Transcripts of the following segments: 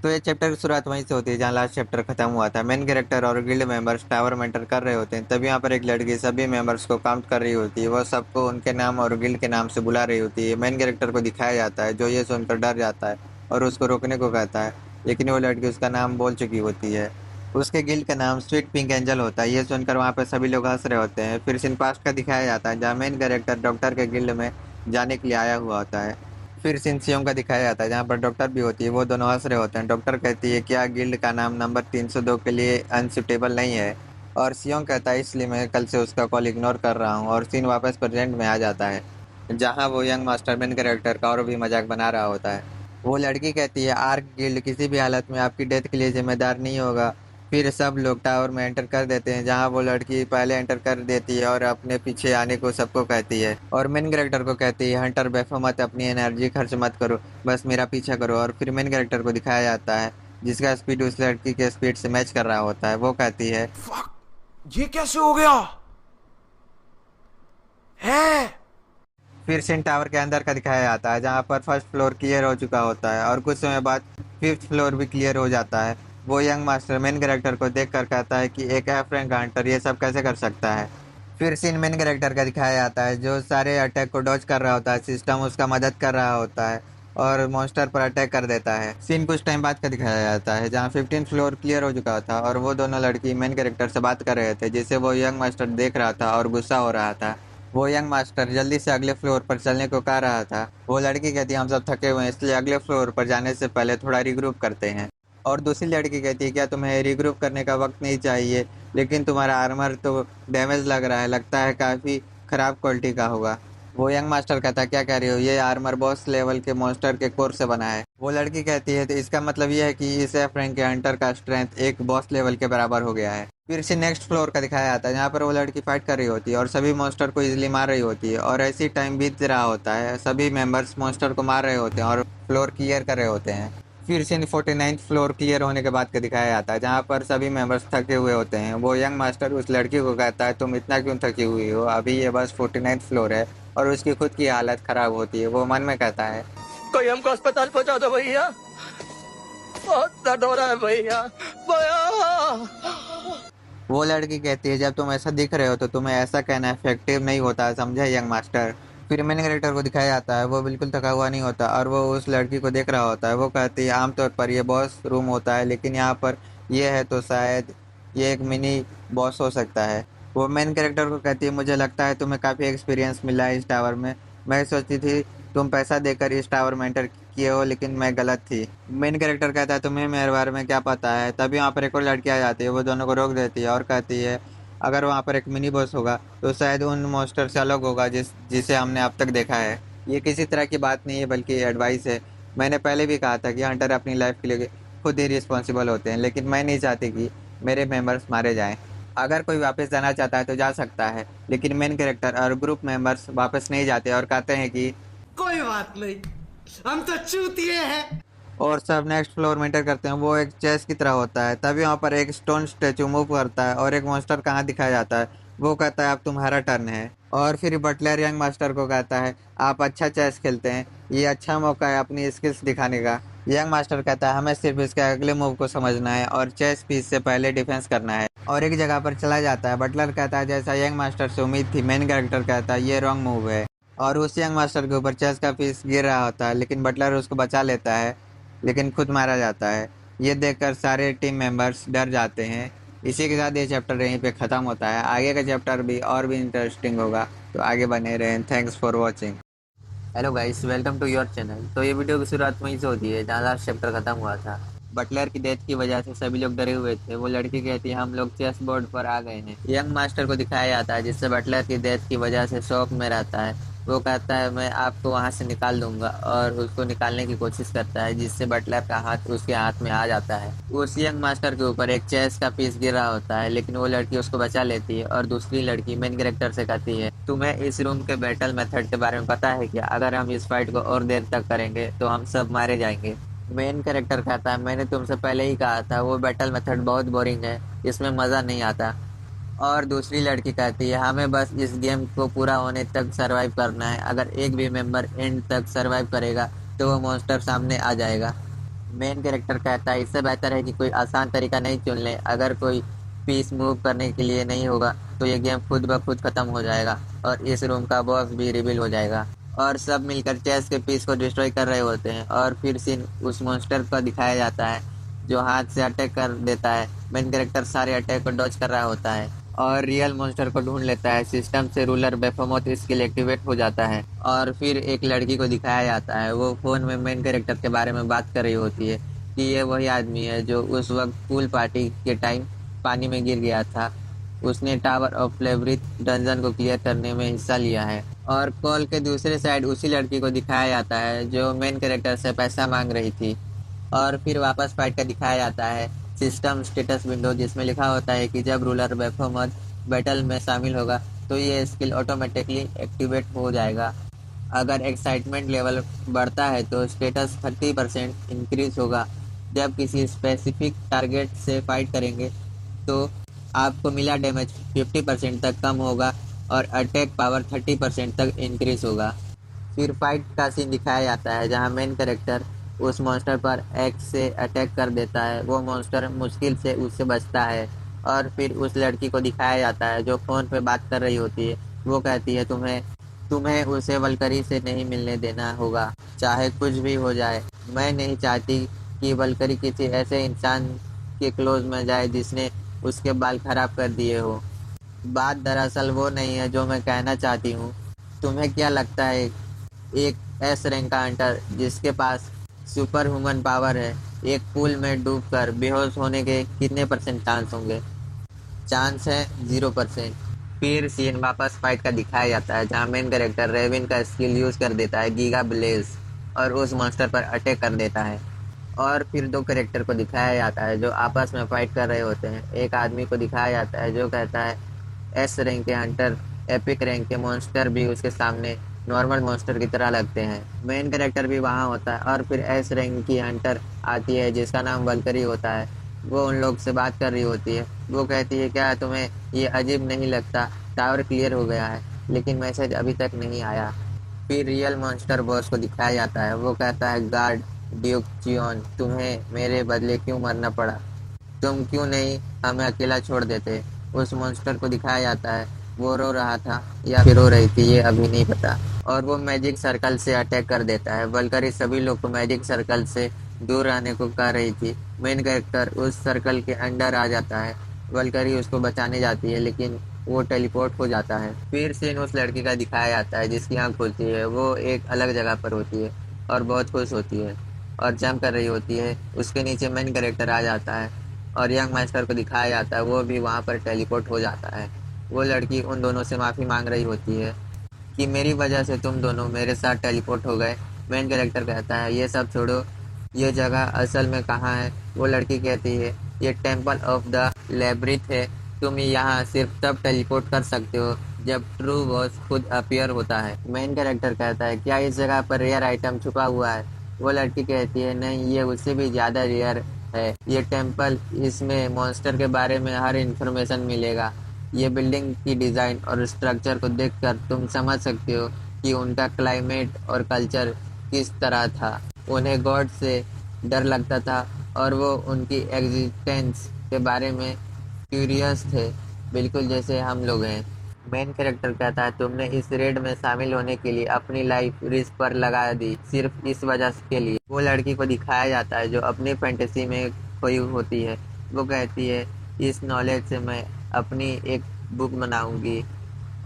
तो ये चैप्टर की शुरुआत वहीं से होती है जहाँ लास्ट चैप्टर खत्म हुआ था। मेन कैरेक्टर और गिल्ड मेंबर्स टावर में एंटर कर रहे होते हैं, तभी यहाँ पर एक लड़की सभी मेंबर्स को काउंट कर रही होती है। वह सबको उनके नाम और गिल्ड के नाम से बुला रही होती है। मेन कैरेक्टर को दिखाया जाता है, जो ये सुनकर डर जाता है और उसको रोकने को कहता है, लेकिन वो लड़की उसका नाम बोल चुकी होती है। उसके गिल्ड का नाम स्वीट पिंक एंजल होता है। ये सुनकर वहाँ पर सभी लोग हंस रहे होते हैं। फिर सीन पास्ट का दिखाया जाता है, जहाँ मेन कैरेक्टर डॉक्टर के गिल्ड में जाने के लिए आया हुआ होता है। फिर सिंसियों का दिखाया जाता है, जहाँ पर डॉक्टर भी होती है। वो दोनों हंस रहे होते हैं। डॉक्टर कहती है, क्या गिल्ड का नाम नंबर 302 के लिए अनसुटेबल नहीं है? और सियोंग कहता है, इसलिए मैं कल से उसका कॉल इग्नोर कर रहा हूँ। और सीन वापस प्रेजेंट में आ जाता है, जहाँ वो यंग मास्टर मेन कैरेक्टर का और भी मजाक बना रहा होता है। वो लड़की कहती है, आर्क गिल्ड किसी भी हालत में आपकी डेथ के लिए जिम्मेदार नहीं होगा। फिर सब लोग टावर में एंटर कर देते हैं, जहां वो लड़की पहले एंटर कर देती है और अपने पीछे आने को सबको कहती है। और मेन कैरेक्टर को कहती है, हंटर बेफा मत, अपनी एनर्जी खर्च मत करो, बस मेरा पीछा करो। और फिर मेन कैरेक्टर को दिखाया जाता है, जिसका स्पीड उस लड़की के स्पीड से मैच कर रहा होता है। वो कहती है, ये कैसे हो गया है? फिर सिन टावर के अंदर का दिखाया जाता है, जहाँ पर फर्स्ट फ्लोर क्लियर हो चुका होता है और कुछ समय बाद फिफ्थ फ्लोर भी क्लियर हो जाता है। वो यंग मास्टर मेन कैरेक्टर को देख कर कहता है कि एक है फ्रैंक हंटर, ये सब कैसे कर सकता है? फिर सीन मेन कैरेक्टर का दिखाया जाता है, जो सारे अटैक को डॉज कर रहा होता है। सिस्टम उसका मदद कर रहा होता है और मॉन्स्टर पर अटैक कर देता है। सीन कुछ टाइम बाद का दिखाया जाता है, जहाँ 15 फ्लोर क्लियर हो चुका था और वो दोनों लड़की मेन कैरेक्टर से बात कर रहे थे, जिसे वो यंग मास्टर देख रहा था और गुस्सा हो रहा था। वो यंग मास्टर जल्दी से अगले फ्लोर पर चलने को कह रहा था। वो लड़की कहती है, हम सब थके हुए हैं, इसलिए अगले फ्लोर पर जाने से पहले थोड़ा रिग्रुप करते हैं। और दूसरी लड़की कहती है, क्या तुम्हें रिग्रुप करने का वक्त नहीं चाहिए? लेकिन तुम्हारा आर्मर तो डैमेज लग रहा है, लगता है काफ़ी ख़राब क्वालिटी का होगा। वो यंग मास्टर कहता है, क्या कह रही हो? ये आर्मर बॉस लेवल के मॉन्स्टर के कोर से बना है। वो लड़की कहती है, तो इसका मतलब ये है कि इस एफ रैंक के हंटर का स्ट्रेंथ एक बॉस लेवल के बराबर हो गया है। फिर से नेक्स्ट फ्लोर का दिखाया जाता है, जहाँ पर वो लड़की फाइट कर रही होती है और सभी मॉन्स्टर को इजीली मार रही होती है। और ऐसी टाइम बीत रहा होता है, सभी मेंबर्स मॉन्स्टर को मार रहे होते हैं और फ्लोर क्लियर कर रहे होते हैं। फिर से 49th फ्लोर क्लियर होने के बाद का दिखाया जाता है, जहाँ पर सभी मेंबर्स थके हुए होते हैं। वो यंग मास्टर उस लड़की को कहता है, तुम इतना क्यों थकी हुई हो? अभी ये बस 49th फ्लोर है। और उसकी खुद की हालत खराब होती है। वो मन में कहता है, कोई हमको अस्पताल पहुंचा दो भैया, बहुत दर्द हो रहा है भैया भैया। वो लड़की कहती है, जब तुम ऐसा दिख रहे हो तो तुम्हें ऐसा कहना इफेक्टिव नहीं होता, समझा यंग मास्टर? फिर मेन कैरेक्टर को दिखाया जाता है, वो बिल्कुल थका हुआ नहीं होता और वो उस लड़की को देख रहा होता है। वो कहती है, आमतौर पर ये बॉस रूम होता है, लेकिन यहाँ पर ये है तो शायद ये एक मिनी बॉस हो सकता है। वो मेन कैरेक्टर को कहती है, मुझे लगता है तुम्हें काफ़ी एक्सपीरियंस मिला है इस टावर में। मैं सोचती थी तुम पैसा देकर इस टावर में एंटर किए हो, लेकिन मैं गलत थी। मेन कैरेक्टर कहता है, तुम्हें मेरे बारे में क्या पता है? तभी वहाँ पर एक और लड़की आ जाती है, वो दोनों को रोक देती है और कहती है, अगर वहाँ पर एक मिनी बॉस होगा तो शायद उन मॉन्स्टर से अलग होगा जिसे हमने अब तक देखा है। ये किसी तरह की बात नहीं है, बल्कि एडवाइस है। मैंने पहले भी कहा था कि हंटर अपनी लाइफ के लिए खुद ही रिस्पॉन्सिबल होते हैं, लेकिन मैं नहीं चाहती कि मेरे मेंबर्स मारे जाएं। अगर कोई वापस जाना चाहता है तो जा सकता है, लेकिन मेन कैरेक्टर और ग्रुप मेंबर्स वापस नहीं जाते और कहते हैं कि कोई बात नहीं, हम तो चूतिए हैं। और सब नेक्स्ट फ्लोर में एंटर करते हैं। वो एक चेस की तरह होता है, तभी वहाँ पर एक स्टोन स्टेचू मूव करता है और एक मॉन्स्टर कहाँ दिखाया जाता है। वो कहता है, अब तुम्हारा टर्न है। और फिर बटलर यंग मास्टर को कहता है, आप अच्छा चेस खेलते हैं, ये अच्छा मौका है अपनी स्किल्स दिखाने का। यंग मास्टर कहता है, हमें सिर्फ इसके अगले मूव को समझना है और चेस पीस से पहले डिफेंस करना है। और एक जगह पर चला जाता है। बटलर कहता है, जैसा यंग मास्टर से उम्मीद थी। मेन कैरेक्टर कहता है, ये रॉन्ग मूव है। और उस यंग मास्टर के ऊपर चेस का पीस गिर रहा होता है, लेकिन बटलर उसको बचा लेता है, लेकिन खुद मारा जाता है। ये देखकर सारे टीम मेंबर्स डर जाते हैं। इसी के साथ ये चैप्टर यहीं पे ख़त्म होता है। आगे का चैप्टर भी और भी इंटरेस्टिंग होगा, तो आगे बने रहें। Thanks for watching. Hello guys, welcome to your channel. तो ये वीडियो की शुरुआत वहीं से होती है जहाँ लास्ट चैप्टर खत्म हुआ था। बटलर की डेथ की वजह से सभी लोग डरे हुए थे। वो लड़की कहती है, हम लोग चेस बोर्ड पर आ गए हैं। यंग मास्टर को दिखाया जाता है, जिससे बटलर की डेथ की वजह से शॉक में रहता है। वो कहता है, मैं आपको वहाँ से निकाल दूंगा, और उसको निकालने की कोशिश करता है, जिससे बटलर का हाथ उसके हाथ में आ जाता है। उस यंग मास्टर के ऊपर एक चेस का पीस गिर रहा होता है, लेकिन वो लड़की उसको बचा लेती है। और दूसरी लड़की मेन कैरेक्टर से कहती है, तुम्हें इस रूम के बैटल मेथड के बारे में पता है क्या? अगर हम इस फाइट को और देर तक करेंगे तो हम सब मारे जाएंगे। मेन कैरेक्टर कहता है, मैंने तुमसे पहले ही कहा था, वो बैटल मेथड बहुत बोरिंग है, इसमें मज़ा नहीं आता। और दूसरी लड़की कहती है, हमें बस इस गेम को पूरा होने तक सरवाइव करना है। अगर एक भी मेंबर एंड तक सरवाइव करेगा तो वो मॉन्स्टर सामने आ जाएगा। मेन कैरेक्टर कहता है इससे बेहतर है कि कोई आसान तरीका नहीं चुन ले। अगर कोई पीस मूव करने के लिए नहीं होगा तो ये गेम खुद ब खुद खत्म हो जाएगा और इस रूम का बॉस भी रिवील हो जाएगा। और सब मिलकर चेस के पीस को डिस्ट्रॉय कर रहे होते हैं और फिर सीन उस मॉन्स्टर को दिखाया जाता है जो हाथ से अटैक कर देता है। मेन कैरेक्टर सारे अटैक को डॉज कर रहा होता है और रियल मॉन्स्टर को ढूंढ लेता है। सिस्टम से रूलर बेफोमोथ स्किल एक्टिवेट हो जाता है और फिर एक लड़की को दिखाया जाता है। वो फोन में मेन कैरेक्टर के बारे में बात कर रही होती है कि ये वही आदमी है जो उस वक्त पूल पार्टी के टाइम पानी में गिर गया था। उसने टावर ऑफ लेवरिथ डंजन को क्लियर करने में हिस्सा लिया है। और कॉल के दूसरे साइड उसी लड़की को दिखाया जाता है जो मेन कैरेक्टर से पैसा मांग रही थी। और फिर वापस फाइट का दिखाया जाता है सिस्टम स्टेटस विंडो जिसमें लिखा होता है कि जब रूलर बेफोमथ बैटल में शामिल होगा तो ये स्किल ऑटोमेटिकली एक्टिवेट हो जाएगा। अगर एक्साइटमेंट लेवल बढ़ता है तो स्टेटस 30% इंक्रीज होगा। जब किसी स्पेसिफिक टारगेट से फाइट करेंगे तो आपको मिला डैमेज 50% तक कम होगा और अटैक पावर 30% तक इंक्रीज होगा। फिर फाइट का सीन दिखाया जाता है जहां मेन कैरेक्टर उस मॉन्स्टर पर एक्स से अटैक कर देता है। वो मॉन्स्टर मुश्किल से उससे बचता है और फिर उस लड़की को दिखाया जाता है जो फ़ोन पे बात कर रही होती है। वो कहती है तुम्हें तुम्हें उसे वल्करी से नहीं मिलने देना होगा चाहे कुछ भी हो जाए। मैं नहीं चाहती कि वल्करी किसी ऐसे इंसान के क्लोज में जाए जिसने उसके बाल खराब कर दिए हो। बात दरअसल वो नहीं है जो मैं कहना चाहती हूँ। तुम्हें क्या लगता है एक एस रैंक का हंटर जिसके पास सुपर ह्यूमन पावर है एक पूल में डूबकर बेहोश होने के कितने परसेंट चांस होंगे? चांस है 0%। फिर सीन वापस फाइट का दिखाया जाता है जहाँ मेन कैरेक्टर रेविन का स्किल यूज कर देता है गीगा ब्लेज और उस मॉन्स्टर पर अटैक कर देता है। और फिर दो कैरेक्टर को दिखाया जाता है जो आपस में फाइट कर रहे होते हैं। एक आदमी को दिखाया जाता है जो कहता है एस रैंक के हंटर एपिक रैंक के मॉन्स्टर भी उसके सामने नॉर्मल मॉन्स्टर की तरह लगते हैं। मेन कैरेक्टर भी वहाँ होता है और फिर एस रैंक की हंटर आती है जिसका नाम वल्करी होता है। वो उन लोग से बात कर रही होती है। वो कहती है क्या तुम्हें ये अजीब नहीं लगता टावर क्लियर हो गया है लेकिन मैसेज अभी तक नहीं आया। फिर रियल मॉन्स्टर बॉस को दिखाया जाता है। वो कहता है गार्ड ड्यूक चियोन तुम्हें मेरे बदले क्यों मरना पड़ा? तुम क्यों नहीं हमें अकेला छोड़ देते? उस मॉन्स्टर को दिखाया जाता है। वो रो रहा था या फिर रो रही थी ये अभी नहीं पता। और वो मैजिक सर्कल से अटैक कर देता है। वल्करी सभी लोग को मैजिक सर्कल से दूर रहने को कह रही थी। मेन कैरेक्टर उस सर्कल के अंदर आ जाता है। वल्करी उसको बचाने जाती है लेकिन वो टेलीपोर्ट हो जाता है। फिर सीन उस लड़की का दिखाया जाता है जिसकी आँख खुलती है। वो एक अलग जगह पर होती है और बहुत खुश होती है और जंप कर रही होती है। उसके नीचे मेन कैरेक्टर आ जाता है और यंग मास्टर को दिखाया जाता है। वो भी वहाँ पर टेलीपोर्ट हो जाता है। वो लड़की उन दोनों से माफ़ी मांग रही होती है कि मेरी वजह से तुम दोनों मेरे साथ टेलीपोर्ट हो गए। मेन कैरेक्टर कहता है ये सब छोड़ो ये जगह असल में कहाँ है? वो लड़की कहती है ये टेम्पल ऑफ द लेब्रिथ है। तुम यहाँ सिर्फ तब टेलीपोर्ट कर सकते हो जब ट्रू बॉस खुद अपीयर होता है। मेन कैरेक्टर कहता है क्या इस जगह पर रेयर आइटम छुपा हुआ है? वो लड़की कहती है नहीं ये उससे भी ज़्यादा रेयर है। ये टेम्पल इसमें मॉन्स्टर के बारे में हर इन्फॉर्मेशन मिलेगा। ये बिल्डिंग की डिज़ाइन और स्ट्रक्चर को देखकर तुम समझ सकते हो कि उनका क्लाइमेट और कल्चर किस तरह था। उन्हें गॉड से डर लगता था और वो उनकी एग्जिस्टेंस के बारे में क्यूरियस थे बिल्कुल जैसे हम लोग हैं। मेन कैरेक्टर कहता है तुमने इस रेड में शामिल होने के लिए अपनी लाइफ रिस्क पर लगा दी सिर्फ इस वजह के लिए। वो लड़की को दिखाया जाता है जो अपनी फैंटेसी में खोई होती है। वो कहती है इस नॉलेज से मैं अपनी एक बुक बनाऊंगी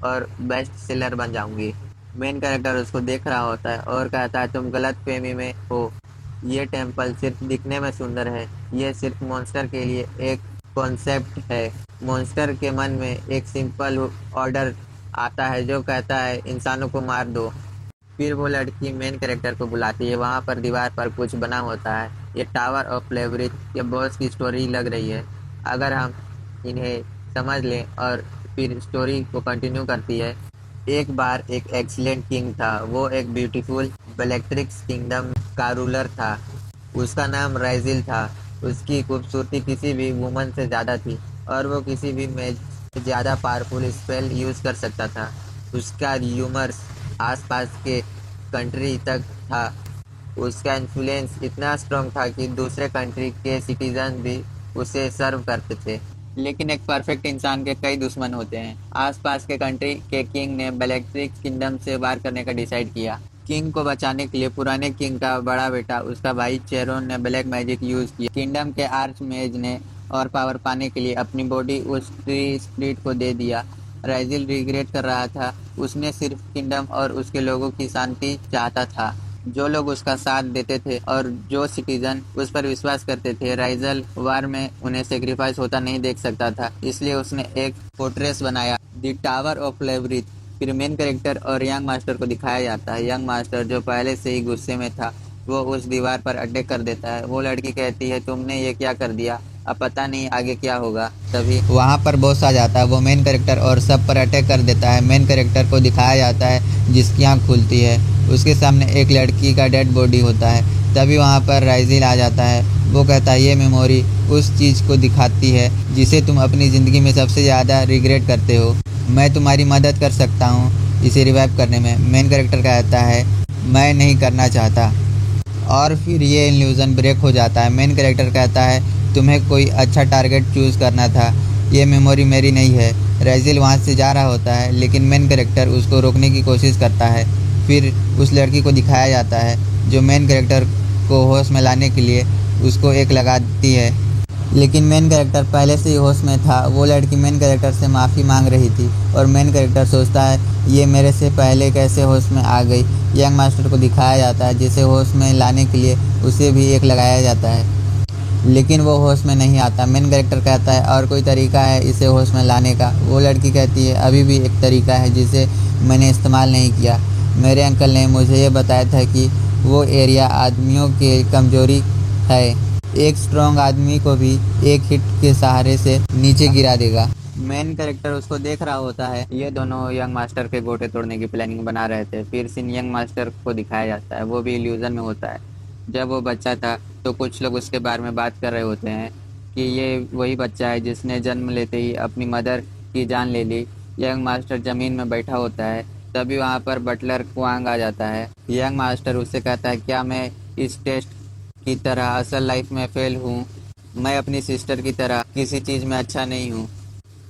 और बेस्ट सेलर बन जाऊंगी। मेन कैरेक्टर उसको देख रहा होता है और कहता है तुम गलत फहमी में हो। ये टेम्पल सिर्फ दिखने में सुंदर है। ये सिर्फ मॉन्स्टर के लिए एक कॉन्सेप्ट है। मॉन्स्टर के मन में एक सिंपल ऑर्डर आता है जो कहता है इंसानों को मार दो। फिर वो लड़की मेन कैरेक्टर को बुलाती है। वहाँ पर दीवार पर कुछ बना होता है। ये टावर ऑफ लेवरिथ के बॉस की स्टोरी लग रही है। अगर हम इन्हें समझ लें और फिर स्टोरी को कंटिन्यू करती है। एक बार एक एक्सीलेंट किंग था। वो एक ब्यूटीफुल बेलेक्ट्रिक्स किंगडम का रूलर था। उसका नाम राइजिल था। उसकी खूबसूरती किसी भी वुमन से ज़्यादा थी और वो किसी भी में ज़्यादा पावरफुल स्पेल यूज़ कर सकता था। उसका ह्यूमर्स आसपास के कंट्री तक था। उसका इन्फ्लुएंस इतना स्ट्रांग था कि दूसरे कंट्री के सिटीजन भी उसे सर्व करते थे। लेकिन एक परफेक्ट इंसान के कई दुश्मन होते हैं। आसपास के कंट्री के किंग ने बेलेट्रिक्स किंगडम से वार करने का डिसाइड किया। किंग को बचाने के लिए पुराने किंग का बड़ा बेटा उसका भाई चेरोन ने ब्लैक मैजिक यूज किया। किंगडम के आर्च मेज ने और पावर पाने के लिए अपनी बॉडी उस ट्री स्प्लिट को दे दिया। राइजिल रिग्रेट कर रहा था। उसने सिर्फ किंगडम और उसके लोगों की शांति चाहता था। जो लोग उसका साथ देते थे और जो सिटीजन उस पर विश्वास करते थे, राइजल वार में उन्हें सेक्रीफाइस होता नहीं देख सकता था। इसलिए उसने एक फोर्ट्रेस बनाया, द टावर ऑफ लेवरिथ। फिर मेन कैरेक्टर और यंग मास्टर को दिखाया जाता है। यंग मास्टर जो पहले से ही गुस्से में था, वो उस दीवार पर अटैक कर देता है। वो लड़की कहती है, तुमने ये क्या कर दिया, अब पता नहीं आगे क्या होगा। तभी वहाँ पर बॉस आ जाता है। वो मेन कैरेक्टर और सब पर अटैक कर देता है। मेन कैरेक्टर को दिखाया जाता है जिसकी आँख खुलती है, उसके सामने एक लड़की का डेड बॉडी होता है। तभी वहाँ पर राइजिल आ जाता है। वो कहता है ये मेमोरी उस चीज़ को दिखाती है जिसे तुम अपनी ज़िंदगी में सबसे ज़्यादा रिग्रेट करते हो। मैं तुम्हारी मदद कर सकता हूँ इसे रिवाइव करने में। मेन कैरेक्टर कहता है मैं नहीं करना चाहता। और फिर ये इल्यूज़न ब्रेक हो जाता है। मेन कैरेक्टर कहता है तुम्हें कोई अच्छा टारगेट चूज़ करना था, ये मेमोरी मेरी नहीं है। राइजिल वहाँ से जा रहा होता है लेकिन मेन कैरेक्टर उसको रोकने की कोशिश करता है। फिर उस लड़की को दिखाया जाता है जो मेन कैरेक्टर को होश में लाने के लिए उसको एक लगाती है। लेकिन मेन कैरेक्टर पहले से ही होश में था। वो लड़की मेन कैरेक्टर से माफ़ी मांग रही थी और मेन कैरेक्टर सोचता है ये मेरे से पहले कैसे होश में आ गई। यंग मास्टर को दिखाया जाता है जिसे होश में लाने के लिए उसे भी एक लगाया जाता है, लेकिन वो होश में नहीं आता। मेन कैरेक्टर कहता है और कोई तरीका है इसे होश में लाने का। वो लड़की कहती है अभी भी एक तरीका है जिसे मैंने इस्तेमाल नहीं किया। मेरे अंकल ने मुझे ये बताया था कि वो एरिया आदमियों की कमजोरी है, एक स्ट्रॉन्ग आदमी को भी एक हिट के सहारे से नीचे गिरा देगा। मेन कैरेक्टर उसको देख रहा होता है। ये दोनों यंग मास्टर के गोटे तोड़ने की प्लानिंग बना रहे थे। फिर सीन यंग मास्टर को दिखाया जाता है। वो भी इल्यूजन में होता है। जब वो बच्चा था तो कुछ लोग उसके बारे में बात कर रहे होते हैं कि ये वही बच्चा है जिसने जन्म लेते ही अपनी मदर की जान ले ली। यंग मास्टर ज़मीन में बैठा होता है। तभी वहाँ पर बटलर क्वांग आ जाता है। यंग मास्टर उससे कहता है क्या मैं इस टेस्ट की तरह असल लाइफ में फेल हूँ? मैं अपनी सिस्टर की तरह किसी चीज़ में अच्छा नहीं हूँ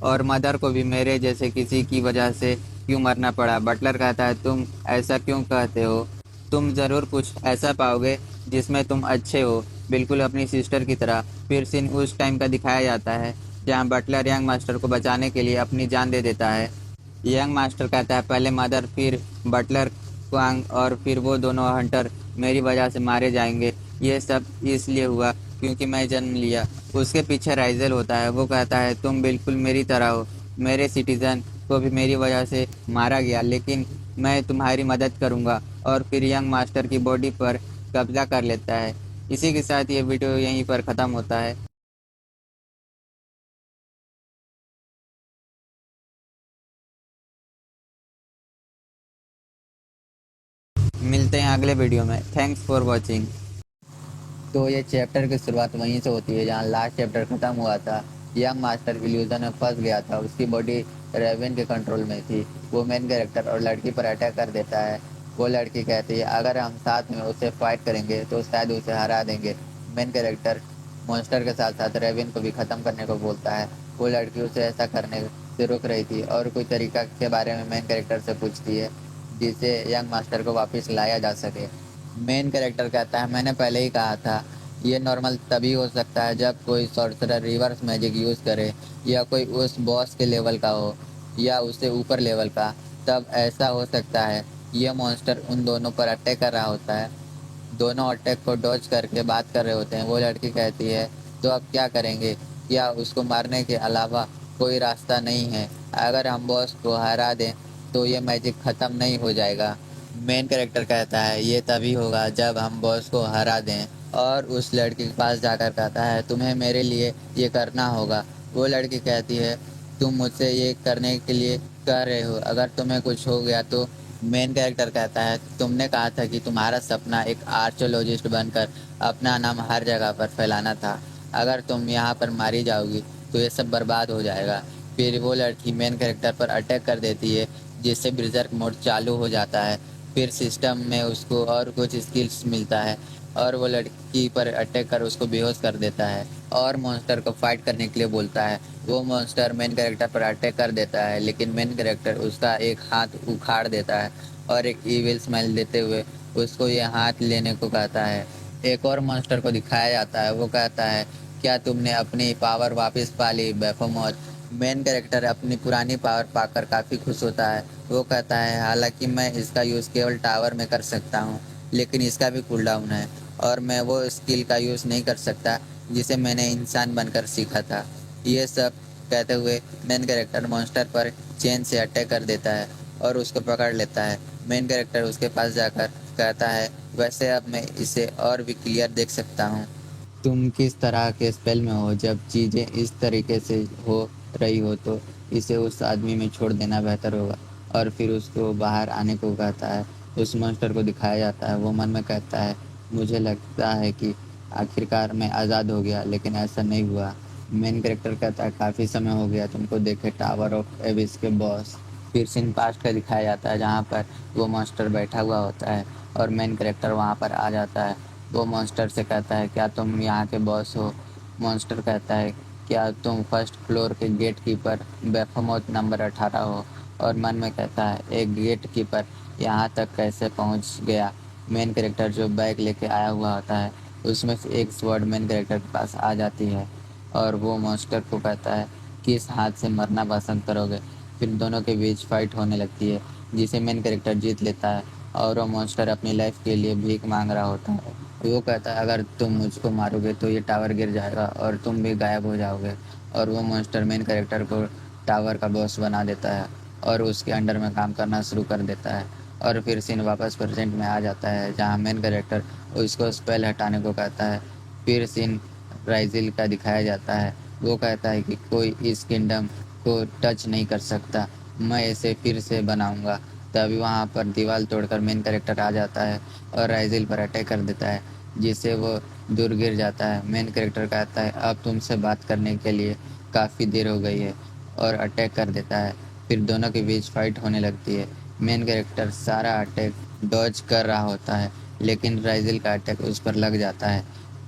और मदर को भी मेरे जैसे किसी की वजह से क्यों मरना पड़ा? बटलर कहता है तुम ऐसा क्यों कहते हो? तुम ज़रूर कुछ ऐसा पाओगे जिसमें तुम अच्छे हो, बिल्कुल अपनी सिस्टर की तरह। फिर सीन उस टाइम का दिखाया जाता है जहाँ बटलर यंग मास्टर को बचाने के लिए अपनी जान दे देता है। यंग मास्टर कहता है पहले मदर, फिर बटलर क्वांग और फिर वो दोनों हंटर मेरी वजह से मारे जाएंगे। ये सब इसलिए हुआ क्योंकि मैं जन्म लिया। उसके पीछे राइजल होता है। वो कहता है तुम बिल्कुल मेरी तरह हो, मेरे सिटीजन को भी मेरी वजह से मारा गया, लेकिन मैं तुम्हारी मदद करूंगा। और फिर यंग मास्टर की बॉडी पर कब्जा कर लेता है। इसी के साथ ये वीडियो यहीं पर ख़त्म होता है। मिलते हैं अगले वीडियो में। Thanks for watching. तो ये चैप्टर की शुरुआत वहीं से होती है जहाँ लास्ट चैप्टर ख़त्म हुआ था। यंग मास्टर इल्यूजन में फंस गया था। उसकी बॉडी रेवन के कंट्रोल में थी। वो मेन कैरेक्टर और लड़की पर अटैक कर देता है। वो लड़की कहती है अगर हम साथ में उसे फाइट करेंगे तो शायद उसे हरा देंगे। मेन कैरेक्टर मॉन्स्टर के साथ साथ रेवन को भी ख़त्म करने को बोलता है। वो लड़की उसे ऐसा करने से रुक रही थी और कोई तरीका के बारे में मेन कैरेक्टर से पूछती है जिससे यंग मास्टर को वापस लाया जा सके। मेन कैरेक्टर कहता है मैंने पहले ही कहा था ये नॉर्मल तभी हो सकता है जब कोई सॉर्सरर रिवर्स मैजिक यूज़ करे या कोई उस बॉस के लेवल का हो या उससे ऊपर लेवल का, तब ऐसा हो सकता है। ये मॉन्स्टर उन दोनों पर अटैक कर रहा होता है। दोनों अटैक को डॉज करके बात कर रहे होते हैं। वो लड़की कहती है तो अब क्या करेंगे? क्या उसको मारने के अलावा कोई रास्ता नहीं है? अगर हम बॉस को हरा दें तो ये मैजिक ख़त्म नहीं हो जाएगा। मेन कैरेक्टर कहता है ये तभी होगा जब हम बॉस को हरा दें। और उस लड़की के पास जाकर कहता है तुम्हें मेरे लिए ये करना होगा। वो लड़की कहती है तुम मुझसे ये करने के लिए कह रहे हो, अगर तुम्हें कुछ हो गया तो? मेन कैरेक्टर कहता है तुमने कहा था कि तुम्हारा सपना एक आर्चोलॉजिस्ट बनकर अपना नाम हर जगह पर फैलाना था। अगर तुम यहाँ पर मारी जाओगी तो ये सब बर्बाद हो जाएगा। फिर वो लड़की मेन कैरेक्टर पर अटैक कर देती है जिससे ब्रिजर्क मोड चालू हो जाता है। फिर सिस्टम में उसको और कुछ स्किल्स मिलता है और वो लड़की पर अटैक कर उसको बेहोश कर देता है और मॉन्स्टर को फाइट करने के लिए बोलता है। वो मॉन्स्टर मेन कैरेक्टर पर अटैक कर देता है, लेकिन मेन कैरेक्टर उसका एक हाथ उखाड़ देता है और एक ईविल स्माइल देते हुए उसको ये हाथ लेने को कहता है। एक और मॉन्स्टर को दिखाया जाता है, वो कहता है क्या तुमने अपनी पावर वापस पा ली बेफोमोथ। मेन कैरेक्टर अपनी पुरानी पावर पाकर काफ़ी खुश होता है। वो कहता है हालांकि मैं इसका यूज़ केवल टावर में कर सकता हूँ, लेकिन इसका भी कूलडाउन है और मैं वो स्किल का यूज़ नहीं कर सकता जिसे मैंने इंसान बनकर सीखा था। ये सब कहते हुए मेन कैरेक्टर मॉन्स्टर पर चेन से अटैक कर देता है और उसको पकड़ लेता है। मेन कैरेक्टर उसके पास जाकर कहता है वैसे अब मैं इसे और भी क्लियर देख सकता हूँ। तुम किस तरह के स्पेल में हो, जब चीज़ें इस तरीके से हो रही हो तो इसे उस आदमी में छोड़ देना बेहतर होगा। और फिर उसको बाहर आने को कहता है। उस मॉन्स्टर को दिखाया जाता है, वो मन में कहता है मुझे लगता है कि आखिरकार मैं आज़ाद हो गया, लेकिन ऐसा नहीं हुआ। मेन कैरेक्टर कहता है काफ़ी समय हो गया तुमको देखे टावर ऑफ एबिस के बॉस। फिर सीन पास्ट का दिखाया जाता है जहाँ पर वो मॉन्स्टर बैठा हुआ होता है और मेन कैरेक्टर वहाँ पर आ जाता है। वो मॉन्स्टर से कहता है क्या तुम यहाँ के बॉस हो। मॉन्स्टर कहता है क्या तुम फर्स्ट फ्लोर के गेट कीपर बेफोमोथ नंबर 18 हो। और मन में कहता है एक गेट कीपर यहाँ तक कैसे पहुँच गया। मेन कैरेक्टर जो बैग लेके आया हुआ होता है उसमें से एक स्वॉर्ड मेन कैरेक्टर के पास आ जाती है और वो मॉन्स्टर को कहता है किस हाथ से मरना पसंद करोगे। फिर दोनों के बीच फाइट होने लगती है जिसे मेन कैरेक्टर जीत लेता है और वो मॉन्स्टर अपनी लाइफ के लिए भीख मांग रहा होता है। वो कहता है अगर तुम मुझको मारोगे तो ये टावर गिर जाएगा और तुम भी गायब हो जाओगे। और वो मॉन्स्टर मेन कैरेक्टर को टावर का बॉस बना देता है और उसके अंडर में काम करना शुरू कर देता है। और फिर सीन वापस प्रेजेंट में आ जाता है जहाँ मेन कैरेक्टर उसको स्पेल हटाने को कहता है। फिर सीन राइजिल का दिखाया जाता है। वो कहता है कि कोई इस किंगडम को टच नहीं कर सकता, मैं इसे फिर से बनाऊंगा। तभी वहाँ पर दीवार तोड़कर मेन कैरेक्टर आ जाता है और राइजिल पर अटैक कर देता है जिससे वो दूर गिर जाता है। मेन कैरेक्टर कहता है अब तुमसे बात करने के लिए काफ़ी देर हो गई है और अटैक कर देता है। फिर दोनों के बीच फाइट होने लगती है। मेन कैरेक्टर सारा अटैक डॉज कर रहा होता है, लेकिन राइजिल का अटैक उस पर लग जाता है,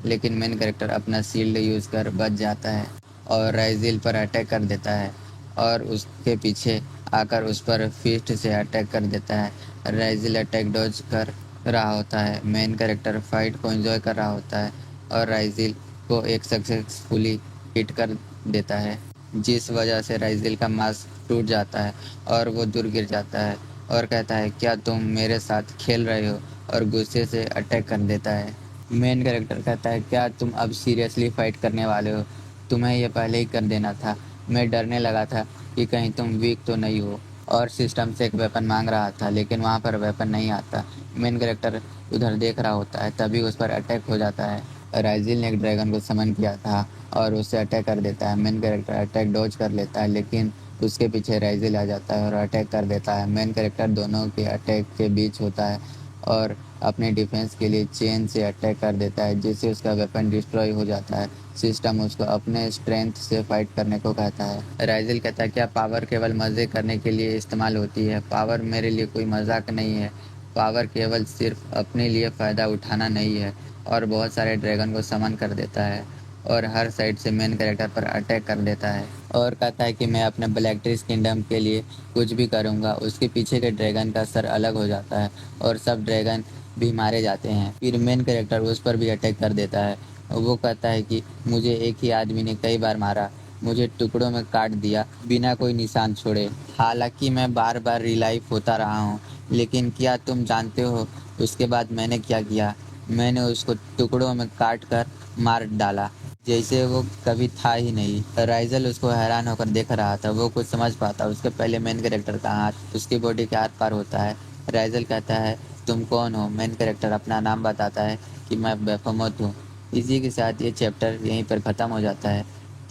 लेकिन मेन कैरेक्टर अपना शील्ड यूज़ कर बच जाता है और राइजिल पर अटैक कर देता है और उसके पीछे आकर उस पर फिस्ट से अटैक कर देता है। राइजिल अटैक डॉज कर रहा होता है, मेन कैरेक्टर फाइट को एंजॉय कर रहा होता है और राइजिल को एक सक्सेसफुली हिट कर देता है, जिस वजह से राइजिल का मास्क टूट जाता है और वो दूर गिर जाता है और कहता है क्या तुम मेरे साथ खेल रहे हो, और गुस्से से अटैक कर देता है। मेन कैरेक्टर कहता है क्या तुम अब सीरियसली फाइट करने वाले हो, तुम्हें यह पहले ही कर देना था, मैं डरने लगा था कि कहीं तुम वीक तो नहीं हो। और सिस्टम से एक वेपन मांग रहा था, लेकिन वहाँ पर वेपन नहीं आता। मेन कैरेक्टर उधर देख रहा होता है, तभी उस पर अटैक हो जाता है। राइजिल ने एक ड्रैगन को समन किया था और उससे अटैक कर देता है। मेन कैरेक्टर अटैक डॉज कर लेता है, लेकिन उसके पीछे राइजिल आ जाता है और अटैक कर देता है। मेन कैरेक्टर दोनों के अटैक के बीच होता है और अपने डिफेंस के लिए चेन से अटैक कर देता है, जिससे उसका वेपन डिस्ट्रॉय हो जाता है। सिस्टम उसको अपने स्ट्रेंथ से फाइट करने को कहता है। राइजिल कहता है क्या पावर केवल मज़े करने के लिए इस्तेमाल होती है, पावर मेरे लिए कोई मजाक नहीं है, पावर केवल सिर्फ अपने लिए फ़ायदा उठाना नहीं है। और बहुत सारे ड्रैगन को समन कर देता है और हर साइड से मेन कैरेक्टर पर अटैक कर देता है और कहता है कि मैं अपने ब्लैकट्रीज किंगडम के लिए कुछ भी करूँगा। उसके पीछे के ड्रैगन का सर अलग हो जाता है और सब ड्रैगन भी मारे जाते हैं। फिर मेन कैरेक्टर उस पर भी अटैक कर देता है। वो कहता है कि मुझे एक ही आदमी ने कई बार मारा, मुझे टुकड़ों में काट दिया बिना कोई निशान छोड़े, हालांकि मैं बार बार रिलाइव होता रहा हूँ, लेकिन क्या तुम जानते हो उसके बाद मैंने क्या किया, मैंने उसको टुकड़ों में काट कर मार डाला जैसे वो कभी था ही नहीं। राइजल उसको हैरान होकर देख रहा था, वो कुछ समझ पाता उसके पहले मेन कैरेक्टर का हाथ उसकी बॉडी के आर पार होता है। राइजल कहता है तुम कौन हो। मेन कैरेक्टर अपना नाम बताता है कि मैं बेफोमोथ हूँ। इसी के साथ ये चैप्टर यहीं पर ख़त्म हो जाता है।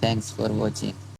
Thanks for watching.